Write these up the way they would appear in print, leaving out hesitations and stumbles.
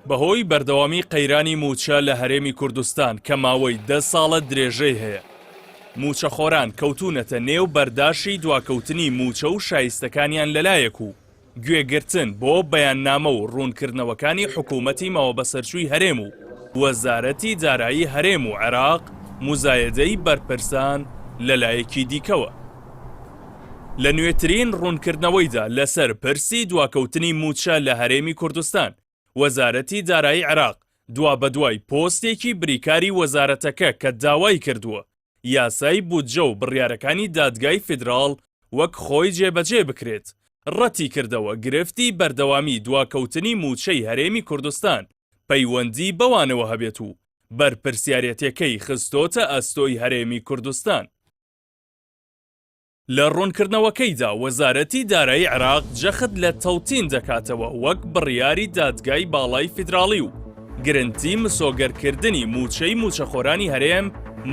بەهۆی بەردەوامی قەیرانی موچە لە هەرێمی کوردستان کە ماوەی 10 ساڵە درێژەی هەیە، موچەخۆران کەوتونەتە نێو بەرداشی دواکەوتنی موچە و شایستەکانیان لەلایەک و گوێگرتن بۆ بەیاننامە و ڕوونکردنەوەکانی حکوومەتی ماوە بەسەرچووی هەرێم و وەزارەتی دارایی هەرێم و عێراق موزایەدەی بەرپرسان لەلایەکی دیکەوە. لە نوێترین ڕوونکردنەوەیدا لەسەر پرسی دواکەوتنی موچە لە هەرێمی کوردستان، وەزارەتی دارایی عێراق دوا بەدوای پۆستێکی بریکاری وەزارەتەکە کە داوای کردووە یاسای بودجە و بڕیارەکانی دادگای فیدراڵ وەک خۆی جێبەجێ بکرێت، ڕەتی کردەوە گرفتی بەردەوامی دواکەوتنی موچەی هەرێمی کوردستان پەیوەندی بەوانەوە هەبێت و بەرپرسیارەتەکەی خستۆتە ئەستۆی هەرێمی کوردستان. لە ڕوونکردنەوەکەیدا وەزارەتی دارایی عێراق جەخت لە تەوتین دەکاتەوە وەک بڕیاری دادگای باڵای فیدراڵی و گرنگی مسۆگەرکردنی موچەی موچەخۆرانی هەرێم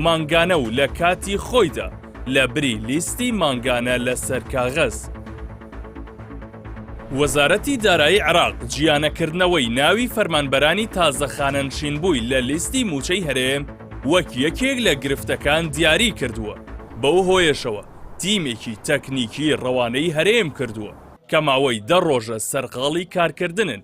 مانگانە و لە کاتی خۆیدا لە بری لیستی مانگانە لەسەر کاغەز. وەزارەتی دارایی عێراق جیانەکردنەوەی ناوی فەرمانبەرانی تازەخانەنشین بووی لە لیستی موچەی هەرێم وەک یەکێک لە گرفتەکان دیاری کردووە. بەو هۆیشەوە تیمێکی تەکنیکی ڕەوانەی هەرێم کردووە کە ماوەی 10 ڕۆژە سەرقاڵی کارکردنن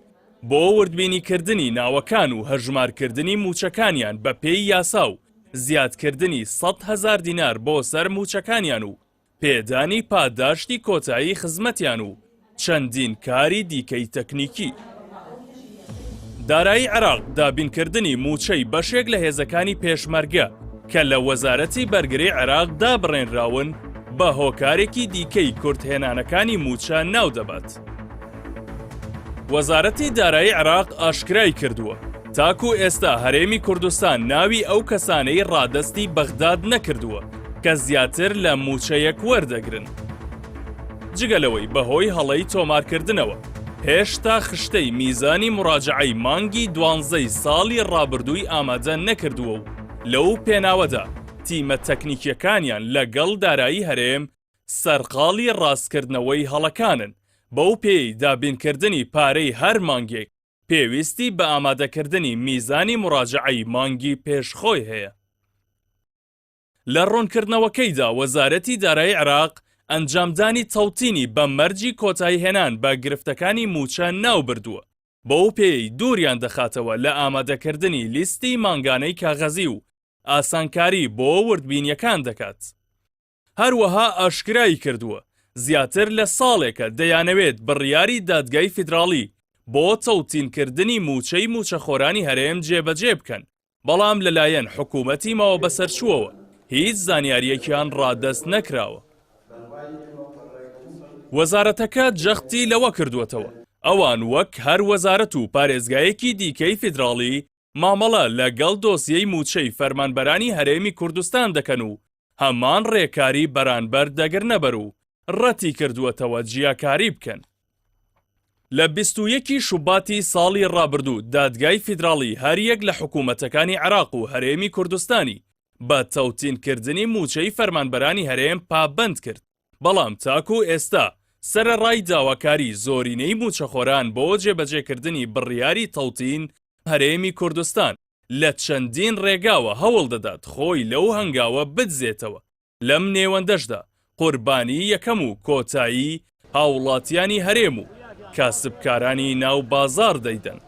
بۆ وردبینیکردنی ناوەکان و هەژمارکردنی موچەکانیان بە پێی یاسا و زیادکردنی 100,000 دینار بۆ سەر موچەکانیان و پێدانی پاداشتی کۆتایی خزمەتیان و چەندین کاری دیکەی تەکنیکی. دارایی عێراق دابینکردنی موچەی بەشێک لە هێزەکانی پێشمەرگە کە لە وەزارەتی بەرگری عێراق دابڕێنراون بە هۆکارێکی دیکەی کورتهێنانەکانی موچە ناو دەبات. وەزارەتی دارایی عێراق ئاشکرای کردووە تاکو ئێستا هەرێمی کوردستان ناوی ئەو کەسانەی ڕادەستی بەغداد نەکردووە کە زیاتر لە موچەیەک وەردەگرن. جگەلەوەی بەهۆی هەڵەی تۆمارکردنەوە هێشتا خشتەی میزانی مراجعەی مانگی 12 ساڵی ڕابردووی ئامادە نەکردووە و لەو پێناوەدا تیمە تەکنیکیەکانیان لەگەڵ دارایی هەرێم سەرقاڵی ڕاستکردنەوەی هەڵەکانن. بەو پێی دابینکردنی پارەی هەر مانگێک پێویستی بە ئامادەکردنی میزانی مراجعەی مانگی پێشخۆی هەیە. لە ڕوونکردنەوەکەیدا وەزارەتی دارایی عێراق ئەنجامدانی تەوتینی بە مەرجی کۆتایی هێنان بە گرفتەکانی موچە ناو بردووە. بەو پێی دووریان دەخاتەوە لە ئامادەکردنی لیستی مانگانەی کاغەزی و ئاسانکاری بۆ وردبینیەکان دەکات. هەروەها ئاشکرایی کردووە زیاتر لە ساڵێکە دەیانەوێت بڕیاری دادگای فیدراڵی بۆ تەوتینکردنی موچەی موچەخۆرانی هەرێم جێبەجێ بکەن، بەڵام لەلایەن حکوومەتی ماوە بەسەرچووەوە هیچ زانیاریەکیان ڕادەست نەکراوە. وەزارەتەکە جەختی لەوە کردووەتەوە ئەوان وەک هەر وەزارەت و پارێزگایەکی دیکەی فیدراڵی مامەڵە لەگەڵ دۆسیەی موچەی فەرمانبەرانی هەرێمی کوردستان دەکەن و هەمان ڕێکاری بەرانبەر دەگرنە بەر و ڕەتی کردووەتەوە جیاکاری بکەن. لە 21 شوباتی ساڵی ڕابردوو دادگای فیدراڵی هەریەک لە حکوومەتەکانی عێراق و هەرێمی کوردستانی بە تەوتینکردنی موچەی فەرمانبەرانی هەرێم پابەند کرد، بەڵام تاکو ئێستا سەرەڕای داواکاری زۆرینەی موچەخۆران بۆ جێبەجێکردنی بڕیاری تەوتین هەرێمی کوردستان لە چەندین ڕێگاوە هەوڵ دەدات خۆی لەو هەنگاوە بدزێتەوە. لەم نێوەندەشدا قوربانی یەکەم و کۆتایی هاوڵاتیانی هەرێم و کاسبکارانی ناو بازار دەیدەن.